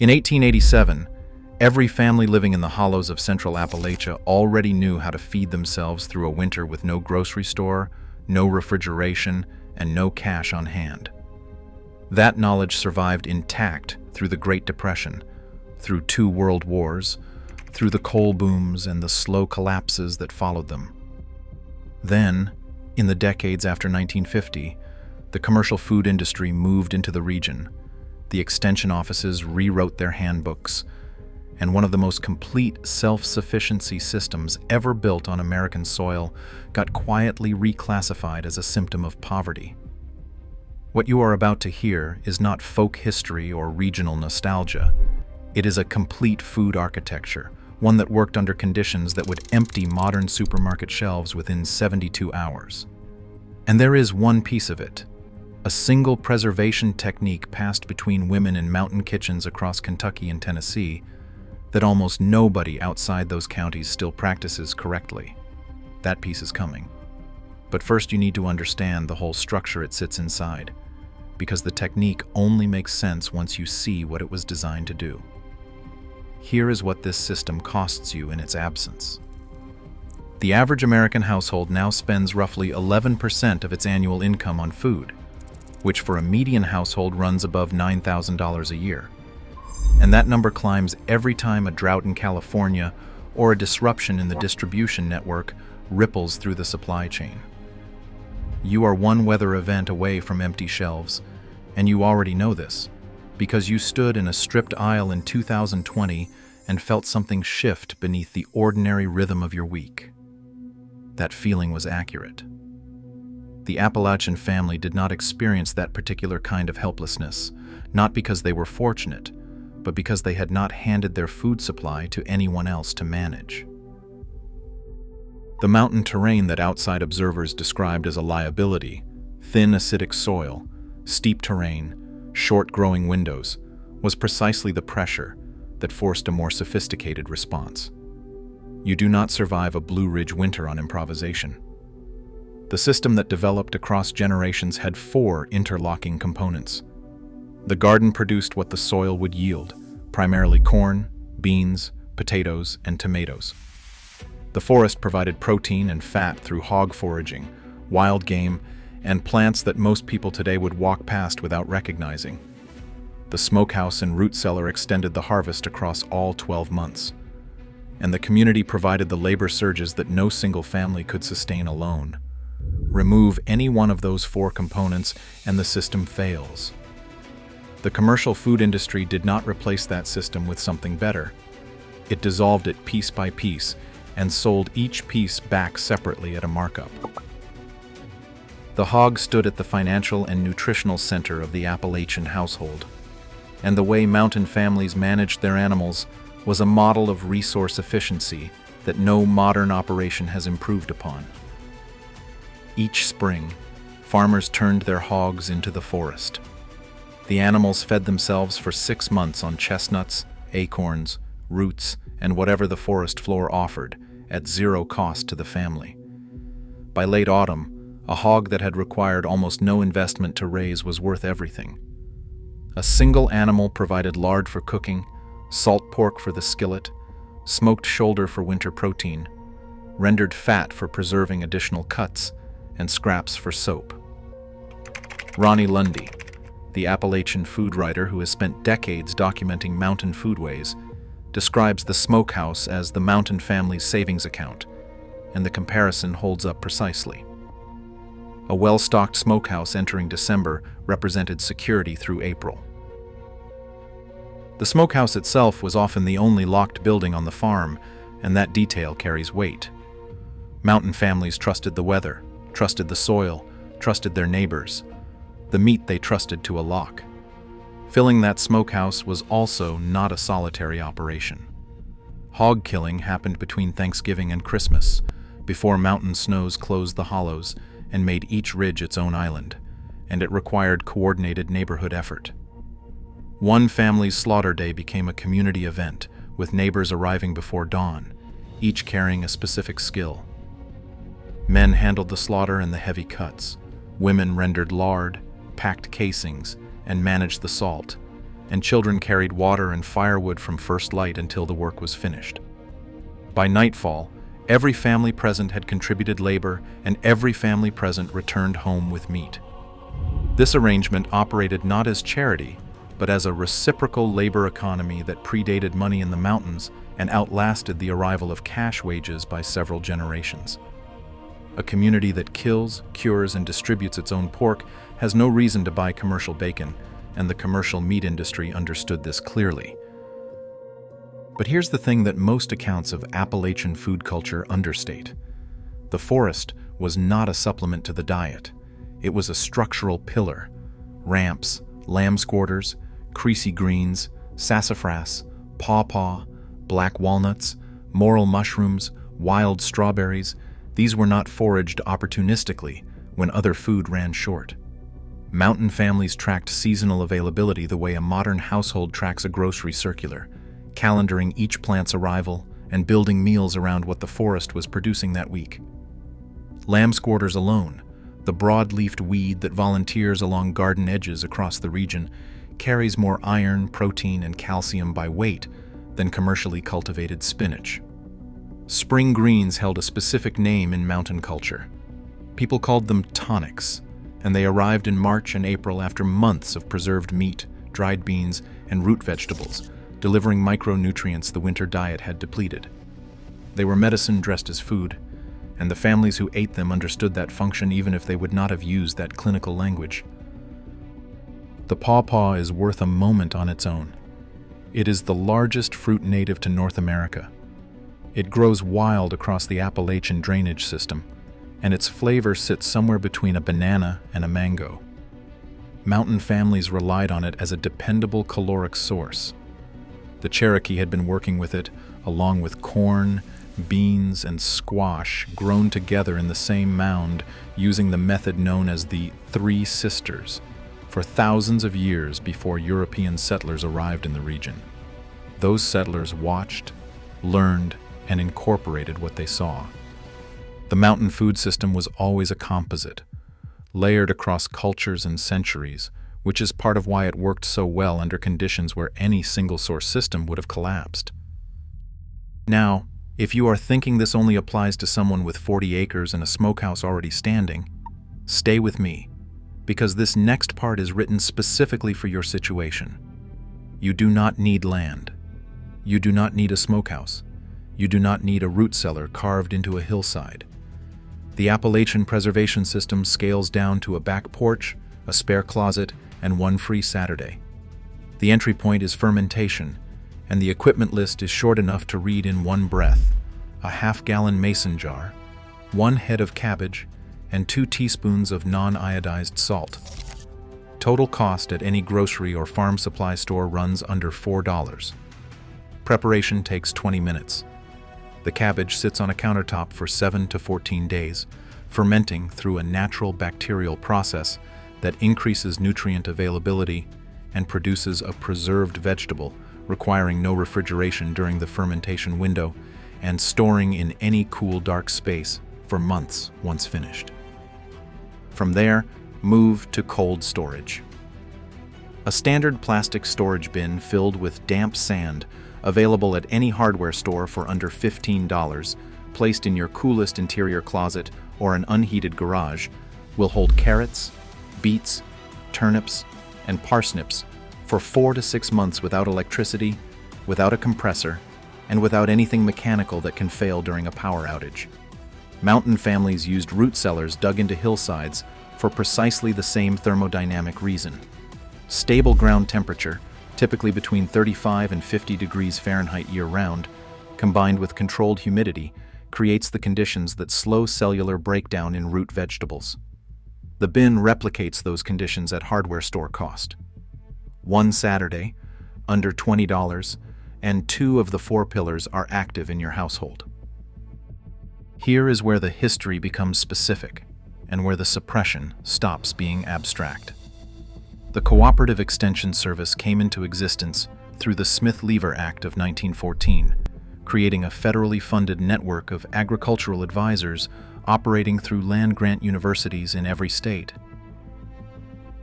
In 1887, every family living in the hollows of central Appalachia already knew how to feed themselves through a winter with no grocery store, no refrigeration, and no cash on hand. That knowledge survived intact through the Great Depression, through 2 world wars, through the coal booms and the slow collapses that followed them. Then, in the decades after 1950, the commercial food industry moved into the region. The extension offices rewrote their handbooks, and one of the most complete self-sufficiency systems ever built on American soil got quietly reclassified as a symptom of poverty. What you are about to hear is not folk history or regional nostalgia. It is a complete food architecture, one that worked under conditions that would empty modern supermarket shelves within 72 hours. And there is one piece of it, a single preservation technique passed between women in mountain kitchens across Kentucky and Tennessee that almost nobody outside those counties still practices correctly. That piece is coming. But first you need to understand the whole structure it sits inside, because the technique only makes sense once you see what it was designed to do. Here is what this system costs you in its absence. The average American household now spends roughly 11% of its annual income on food, which for a median household runs above $9,000 a year. And that number climbs every time a drought in California or a disruption in the distribution network ripples through the supply chain. You are one weather event away from empty shelves, and you already know this, because you stood in a stripped aisle in 2020 and felt something shift beneath the ordinary rhythm of your week. That feeling was accurate. The Appalachian family did not experience that particular kind of helplessness, not because they were fortunate, but because they had not handed their food supply to anyone else to manage. The mountain terrain that outside observers described as a liability, thin acidic soil, steep terrain, short-growing windows, was precisely the pressure that forced a more sophisticated response. You do not survive a Blue Ridge winter on improvisation. The system that developed across generations had 4 interlocking components. The garden produced what the soil would yield, primarily corn, beans, potatoes, and tomatoes. The forest provided protein and fat through hog foraging, wild game, and plants that most people today would walk past without recognizing. The smokehouse and root cellar extended the harvest across all 12 months. And the community provided the labor surges that no single family could sustain alone. Remove any one of those 4 components and the system fails. The commercial food industry did not replace that system with something better. It dissolved it piece by piece and sold each piece back separately at a markup. The hog stood at the financial and nutritional center of the Appalachian household, and the way mountain families managed their animals was a model of resource efficiency that no modern operation has improved upon. Each spring, farmers turned their hogs into the forest. The animals fed themselves for 6 months on chestnuts, acorns, roots, and whatever the forest floor offered, at 0 cost to the family. By late autumn, a hog that had required almost no investment to raise was worth everything. A single animal provided lard for cooking, salt pork for the skillet, smoked shoulder for winter protein, rendered fat for preserving additional cuts, and scraps for soap. Ronnie Lundy, the Appalachian food writer who has spent decades documenting mountain foodways, describes the smokehouse as the mountain family's savings account, and the comparison holds up precisely. A well-stocked smokehouse entering December represented security through April. The smokehouse itself was often the only locked building on the farm, and that detail carries weight. Mountain families trusted the weather, trusted the soil, trusted their neighbors. The meat they trusted to a lock. Filling that smokehouse was also not a solitary operation. Hog killing happened between Thanksgiving and Christmas, before mountain snows closed the hollows and made each ridge its own island, and it required coordinated neighborhood effort. One family's slaughter day became a community event, with neighbors arriving before dawn, each carrying a specific skill. Men handled the slaughter and the heavy cuts. Women rendered lard, packed casings, and managed the salt, and children carried water and firewood from first light until the work was finished. By nightfall, every family present had contributed labor, and every family present returned home with meat. This arrangement operated not as charity, but as a reciprocal labor economy that predated money in the mountains and outlasted the arrival of cash wages by several generations. A community that kills, cures, and distributes its own pork has no reason to buy commercial bacon, and the commercial meat industry understood this clearly. But here's the thing that most accounts of Appalachian food culture understate. The forest was not a supplement to the diet. It was a structural pillar. Ramps, lamb's quarters, creasy greens, sassafras, pawpaw, black walnuts, morel mushrooms, wild strawberries, these were not foraged opportunistically when other food ran short. Mountain families tracked seasonal availability the way a modern household tracks a grocery circular, calendaring each plant's arrival and building meals around what the forest was producing that week. Lamb's quarters alone, the broad-leafed weed that volunteers along garden edges across the region, carries more iron, protein, and calcium by weight than commercially cultivated spinach. Spring greens held a specific name in mountain culture. People called them tonics, and they arrived in March and April after months of preserved meat, dried beans, and root vegetables, delivering micronutrients the winter diet had depleted. They were medicine dressed as food, and the families who ate them understood that function even if they would not have used that clinical language. The pawpaw is worth a moment on its own. It is the largest fruit native to North America. It grows wild across the Appalachian drainage system, and its flavor sits somewhere between a banana and a mango. Mountain families relied on it as a dependable caloric source. The Cherokee had been working with it along with corn, beans, and squash grown together in the same mound using the method known as the Three Sisters for thousands of years before European settlers arrived in the region. Those settlers watched, learned, and incorporated what they saw. The mountain food system was always a composite, layered across cultures and centuries, which is part of why it worked so well under conditions where any single-source system would have collapsed. Now, if you are thinking this only applies to someone with 40 acres and a smokehouse already standing, stay with me, because this next part is written specifically for your situation. You do not need land. You do not need a smokehouse. You do not need a root cellar carved into a hillside. The Appalachian preservation system scales down to a back porch, a spare closet, and one free Saturday. The entry point is fermentation, and the equipment list is short enough to read in one breath: a half-gallon mason jar, 1 head of cabbage, and 2 teaspoons of non-iodized salt. Total cost at any grocery or farm supply store runs under $4. Preparation takes 20 minutes. The cabbage sits on a countertop for 7 to 14 days, fermenting through a natural bacterial process that increases nutrient availability and produces a preserved vegetable requiring no refrigeration during the fermentation window and storing in any cool, dark space for months once finished. From there, move to cold storage. A standard plastic storage bin filled with damp sand, available at any hardware store for under $15, placed in your coolest interior closet or an unheated garage, will hold carrots, beets, turnips, and parsnips for 4 to 6 months without electricity, without a compressor, and without anything mechanical that can fail during a power outage. Mountain families used root cellars dug into hillsides for precisely the same thermodynamic reason. Stable ground temperature, typically between 35 and 50 degrees Fahrenheit year-round, combined with controlled humidity, creates the conditions that slow cellular breakdown in root vegetables. The bin replicates those conditions at hardware store cost. One Saturday, under $20, and 2 of the 4 pillars are active in your household. Here is where the history becomes specific, and where the suppression stops being abstract. The Cooperative Extension Service came into existence through the Smith-Lever Act of 1914, creating a federally funded network of agricultural advisors operating through land-grant universities in every state.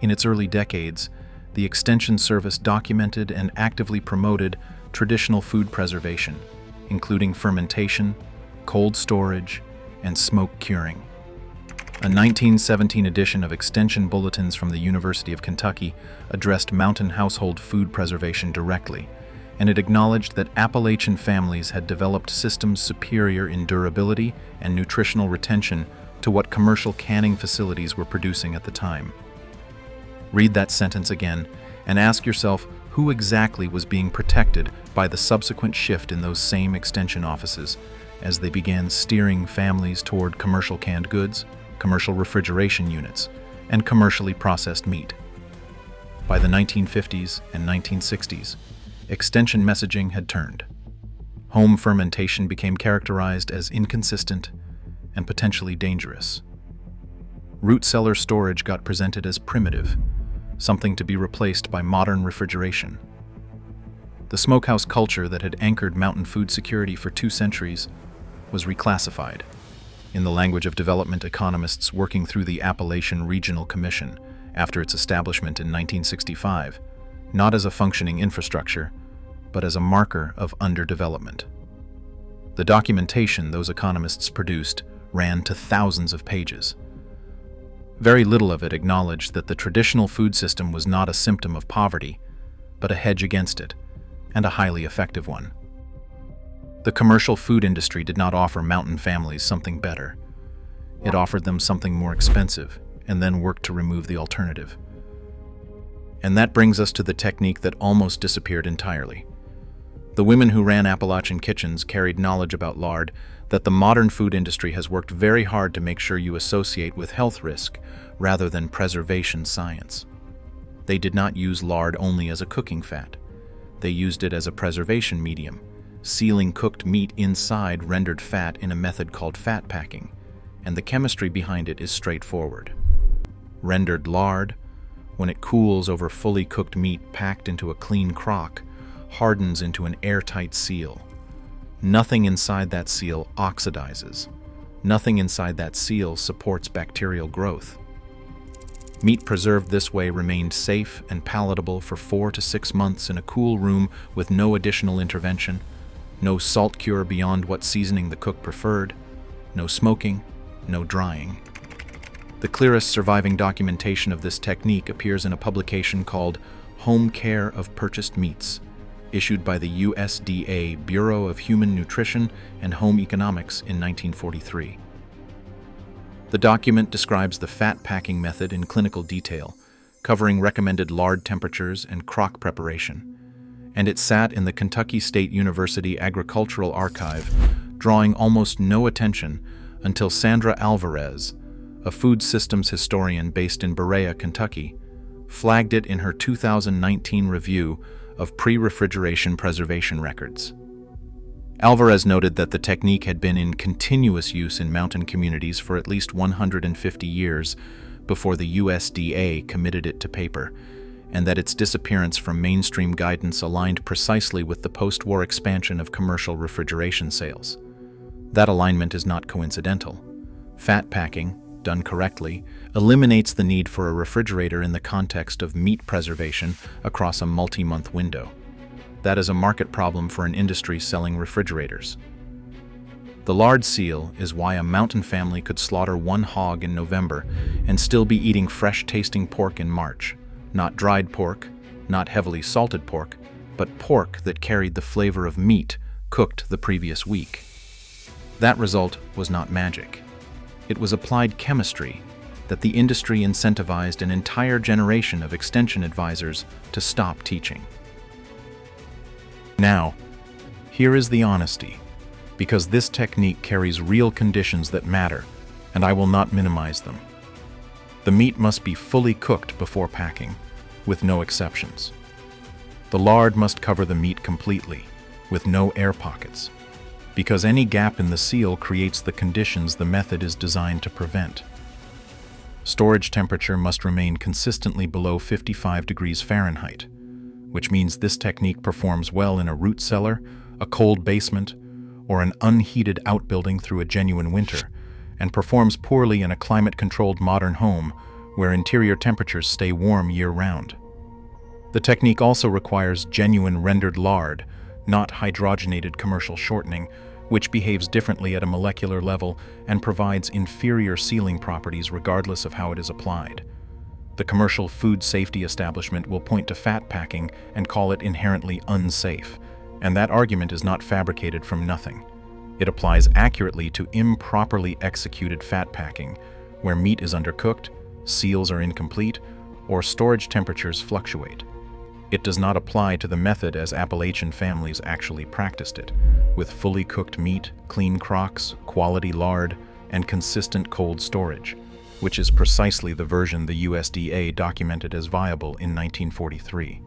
In its early decades, the Extension Service documented and actively promoted traditional food preservation, including fermentation, cold storage, and smoke curing. A 1917 edition of Extension Bulletins from the University of Kentucky addressed mountain household food preservation directly, and it acknowledged that Appalachian families had developed systems superior in durability and nutritional retention to what commercial canning facilities were producing at the time. Read that sentence again and ask yourself who exactly was being protected by the subsequent shift in those same extension offices as they began steering families toward commercial canned goods, commercial refrigeration units, and commercially processed meat. By the 1950s and 1960s, extension messaging had turned. Home fermentation became characterized as inconsistent and potentially dangerous. Root cellar storage got presented as primitive, something to be replaced by modern refrigeration. The smokehouse culture that had anchored mountain food security for 2 centuries was reclassified, in the language of development economists working through the Appalachian Regional Commission after its establishment in 1965, not as a functioning infrastructure, but as a marker of underdevelopment. The documentation those economists produced ran to thousands of pages. Very little of it acknowledged that the traditional food system was not a symptom of poverty, but a hedge against it, and a highly effective one. The commercial food industry did not offer mountain families something better. It offered them something more expensive, and then worked to remove the alternative. And that brings us to the technique that almost disappeared entirely. The women who ran Appalachian kitchens carried knowledge about lard that the modern food industry has worked very hard to make sure you associate with health risk rather than preservation science. They did not use lard only as a cooking fat. They used it as a preservation medium, sealing cooked meat inside rendered fat in a method called fat packing, and the chemistry behind it is straightforward. Rendered lard, when it cools over fully cooked meat packed into a clean crock, hardens into an airtight seal. Nothing inside that seal oxidizes. Nothing inside that seal supports bacterial growth. Meat preserved this way remained safe and palatable for 4 to 6 months in a cool room with no additional intervention, no salt cure beyond what seasoning the cook preferred, no smoking, no drying. The clearest surviving documentation of this technique appears in a publication called Home Care of Purchased Meats, issued by the USDA Bureau of Human Nutrition and Home Economics in 1943. The document describes the fat packing method in clinical detail, covering recommended lard temperatures and crock preparation, and it sat in the Kentucky State University Agricultural Archive, drawing almost no attention until Sandra Alvarez, a food systems historian based in Berea, Kentucky, flagged it in her 2019 review of pre-refrigeration preservation records. Alvarez noted that the technique had been in continuous use in mountain communities for at least 150 years before the USDA committed it to paper, and that its disappearance from mainstream guidance aligned precisely with the post-war expansion of commercial refrigeration sales. That alignment is not coincidental. Fat packing, done correctly, eliminates the need for a refrigerator in the context of meat preservation across a multi-month window. That is a market problem for an industry selling refrigerators. The lard seal is why a mountain family could slaughter 1 hog in November and still be eating fresh-tasting pork in March. Not dried pork, not heavily salted pork, but pork that carried the flavor of meat cooked the previous week. That result was not magic. It was applied chemistry that the industry incentivized an entire generation of extension advisors to stop teaching. Now, here is the honesty, because this technique carries real conditions that matter, and I will not minimize them. The meat must be fully cooked before packing, with no exceptions. The lard must cover the meat completely, with no air pockets, because any gap in the seal creates the conditions the method is designed to prevent. Storage temperature must remain consistently below 55 degrees Fahrenheit, which means this technique performs well in a root cellar, a cold basement, or an unheated outbuilding through a genuine winter, and performs poorly in a climate-controlled modern home where interior temperatures stay warm year-round. The technique also requires genuine rendered lard, not hydrogenated commercial shortening, which behaves differently at a molecular level and provides inferior sealing properties regardless of how it is applied. The commercial food safety establishment will point to fat packing and call it inherently unsafe, and that argument is not fabricated from nothing. It applies accurately to improperly executed fat packing, where meat is undercooked, seals are incomplete, or storage temperatures fluctuate. It does not apply to the method as Appalachian families actually practiced it, with fully cooked meat, clean crocks, quality lard, and consistent cold storage, which is precisely the version the USDA documented as viable in 1943.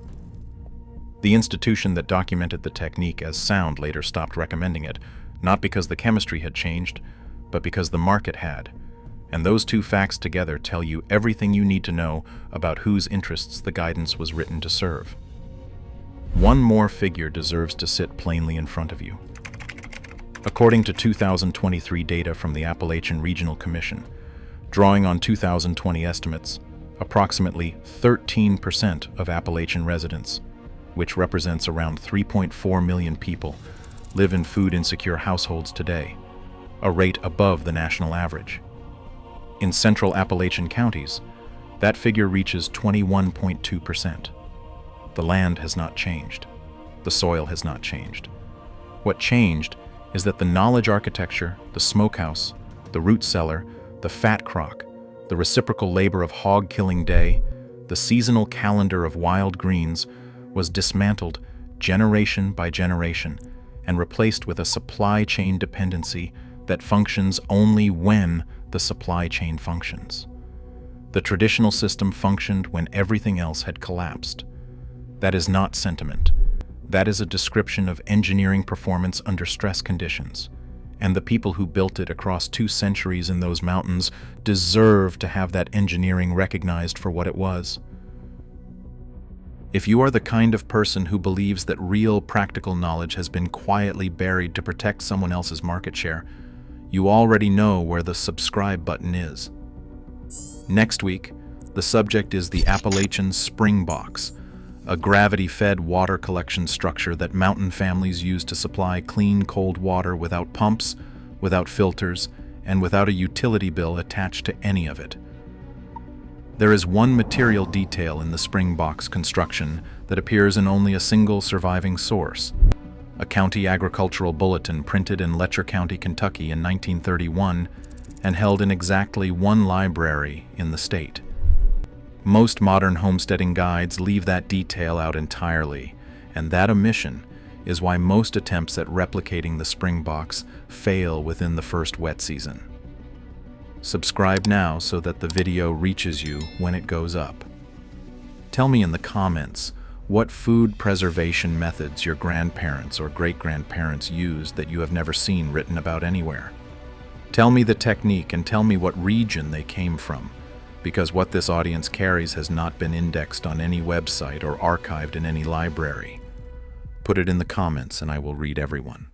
The institution that documented the technique as sound later stopped recommending it, not because the chemistry had changed, but because the market had. And those two facts together tell you everything you need to know about whose interests the guidance was written to serve. One more figure deserves to sit plainly in front of you. According to 2023 data from the Appalachian Regional Commission, drawing on 2020 estimates, approximately 13% of Appalachian residents, which represents around 3.4 million people, live in food-insecure households today, a rate above the national average. In central Appalachian counties, that figure reaches 21.2%. The land has not changed. The soil has not changed. What changed is that the knowledge architecture, the smokehouse, the root cellar, the fat crock, the reciprocal labor of hog-killing day, the seasonal calendar of wild greens was dismantled generation by generation and replaced with a supply chain dependency that functions only when the supply chain functions. The traditional system functioned when everything else had collapsed. That is not sentiment. That is a description of engineering performance under stress conditions. And the people who built it across 2 centuries in those mountains deserve to have that engineering recognized for what it was. If you are the kind of person who believes that real practical knowledge has been quietly buried to protect someone else's market share, you already know where the subscribe button is. Next week, the subject is the Appalachian Spring Box, a gravity-fed water collection structure that mountain families use to supply clean, cold water without pumps, without filters, and without a utility bill attached to any of it. There is one material detail in the spring box construction that appears in only a single surviving source, a county agricultural bulletin printed in Letcher County, Kentucky in 1931 and held in exactly one library in the state. Most modern homesteading guides leave that detail out entirely, and that omission is why most attempts at replicating the spring box fail within the first wet season. Subscribe now so that the video reaches you when it goes up. Tell me in the comments what food preservation methods your grandparents or great-grandparents used that you have never seen written about anywhere. Tell me the technique and tell me what region they came from, because what this audience carries has not been indexed on any website or archived in any library. Put it in the comments and I will read everyone.